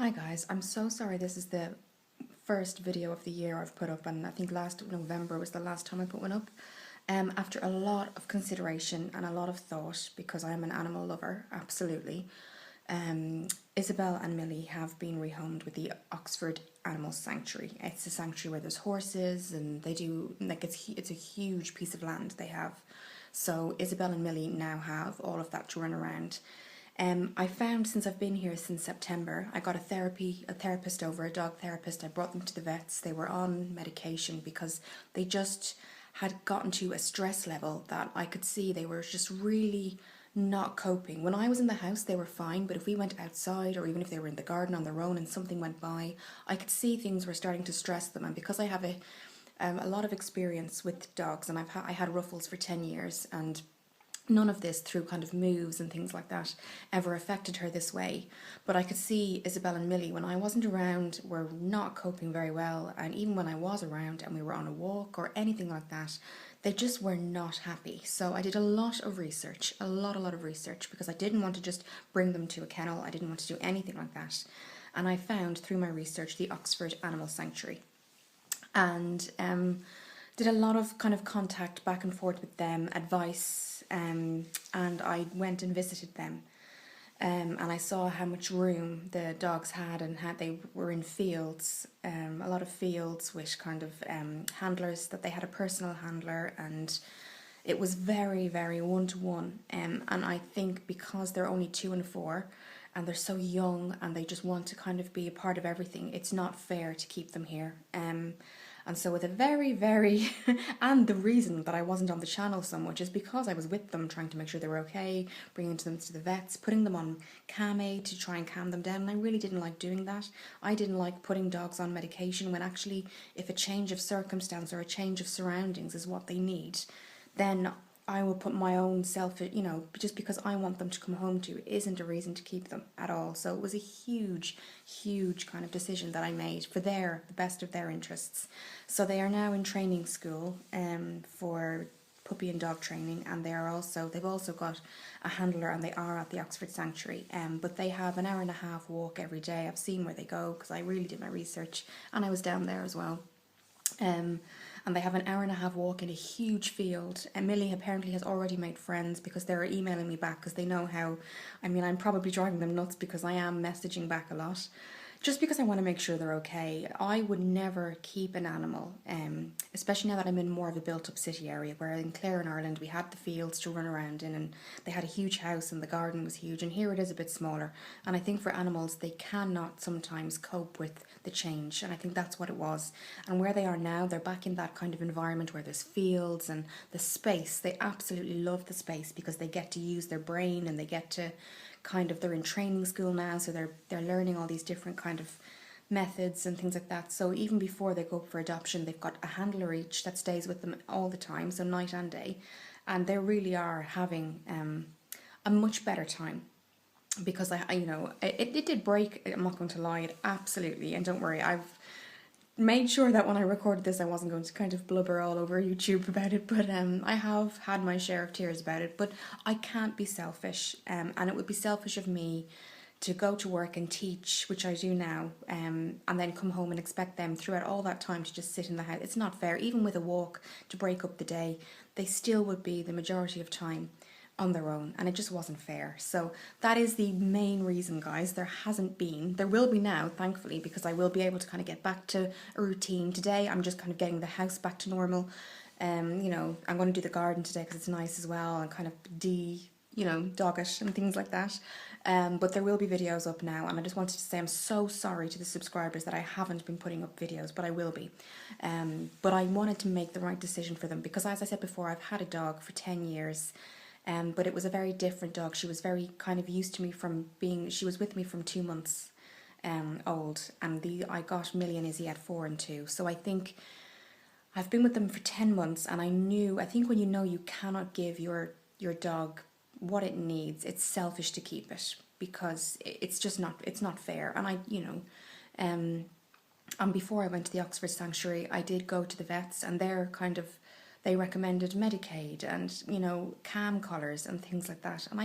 Hi guys, I'm so sorry this is the first video of the year I've put up, and I think last November was the last time I put one up. After a lot of consideration and a lot of thought, because I am an animal lover, absolutely, Isabel and Millie have been rehomed with the Oxford Animal Sanctuary. It's a sanctuary where there's horses and they do, like, it's a huge piece of land they have. So Isabel and Millie now have all of that to run around. I found since I've been here since September, I got a therapist over, a dog therapist. I brought them to the vets. They were on medication because they just had gotten to a stress level that I could see they were just really not coping. When I was in the house, they were fine, but if we went outside or even if they were in the garden on their own and something went by, I could see things were starting to stress them. And because I have a lot of experience with dogs, and I had Ruffles for 10 years, and none of this through kind of moves and things like that ever affected her this way. But I could see Isabel and Millie, when I wasn't around, were not coping very well. And even when I was around and we were on a walk or anything like that, they just were not happy. So I did a lot of research, a lot of research, because I didn't want to just bring them to a kennel. I didn't want to do anything like that. And I found through my research the Oxford Animal Sanctuary. And did a lot of kind of contact back and forth with them, advice, and I went and visited them. And I saw how much room the dogs had and how they were in fields, a lot of fields with kind of handlers, that they had a personal handler, and it was very, very one-to-one. And I think because they're only 2 and 4 and they're so young and they just want to kind of be a part of everything, it's not fair to keep them here. And so with a very, and the reason that I wasn't on the channel so much is because I was with them trying to make sure they were okay, bringing them to the vets, putting them on Cam-Aid to try and calm them down, and I really didn't like doing that. I didn't like putting dogs on medication when actually, if a change of circumstance or a change of surroundings is what they need, then I will put my own self, just because I want them to come home to isn't a reason to keep them at all. So it was a huge kind of decision that I made for the best of their interests. So they are now in training school for puppy and dog training, and they've also got a handler, and they are at the Oxford Sanctuary. But they have an hour and a half walk every day. I've seen where they go because I really did my research, and I was down there as well. And they have an hour and a half walk in a huge field. And Millie apparently has already made friends because they're emailing me back because they know how, I'm probably driving them nuts because I am messaging back a lot. Just because I want to make sure they're okay. I would never keep an animal, especially now that I'm in more of a built-up city area, where in Clare in Ireland we had the fields to run around in, and they had a huge house and the garden was huge, and here it is a bit smaller. And I think for animals, they cannot sometimes cope with the change, and I think that's what it was. And where they are now, they're back in that kind of environment where there's fields and the space. They absolutely love the space because they get to use their brain, and they get to they're in training school now, so they're learning all these different kind of methods and things like that. So even before they go up for adoption, they've got a handler each that stays with them all the time, so night and day, and they really are having a much better time. Because it did break, I'm not going to lie, it absolutely, and don't worry, I've made sure that when I recorded this I wasn't going to kind of blubber all over YouTube about it, but I have had my share of tears about it. But I can't be selfish, and it would be selfish of me to go to work and teach, which I do now, and then come home and expect them throughout all that time to just sit in the house. It's not fair. Even with a walk to break up the day, they still would be the majority of time on their own, and it just wasn't fair. So that is the main reason, guys. There will be now, thankfully, because I will be able to kind of get back to a routine. Today I'm just kind of getting the house back to normal. I'm going to do the garden today because it's nice as well, and kind of dog it and things like that. But there will be videos up now, and I just wanted to say I'm so sorry to the subscribers that I haven't been putting up videos, but I will be. But I wanted to make the right decision for them because, as I said before, I've had a dog for 10 years. But it was a very different dog. She was very kind of used to me she was with me from 2 months old, and I got Millie and Izzy at 4 and 2. So I think I've been with them for 10 months, and I think when you cannot give your dog what it needs, it's selfish to keep it, because it's not fair. And and before I went to the Oxford Sanctuary, I did go to the vets, and they recommended Medicaid and, cam collars and things like that. And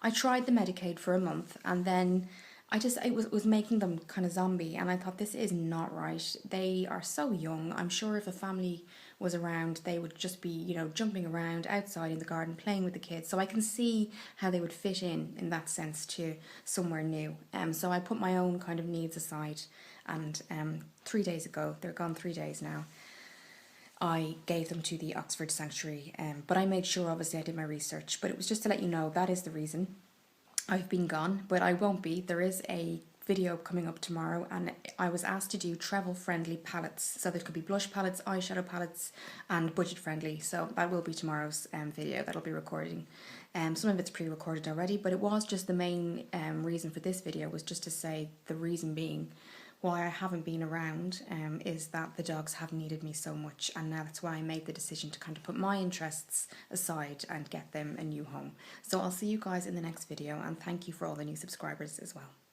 I tried the Medicaid for a month, and then it was making them kind of zombie, and I thought this is not right. They are so young. I'm sure if a family was around, they would just be, jumping around outside in the garden, playing with the kids. So I can see how they would fit in that sense to somewhere new. So I put my own kind of needs aside, and 3 days ago, they're gone 3 days now, I gave them to the Oxford Sanctuary. But I made sure, obviously, I did my research. But it was just to let you know that is the reason I've been gone, but I won't be. There is a video coming up tomorrow, and I was asked to do travel friendly palettes. So there could be blush palettes, eyeshadow palettes, and budget friendly. So that will be tomorrow's video that I'll be recording. Some of it's pre-recorded already, but it was just the main reason for this video was just to say the reason being why I haven't been around is that the dogs have needed me so much, and now that's why I made the decision to kind of put my interests aside and get them a new home. So I'll see you guys in the next video, and thank you for all the new subscribers as well.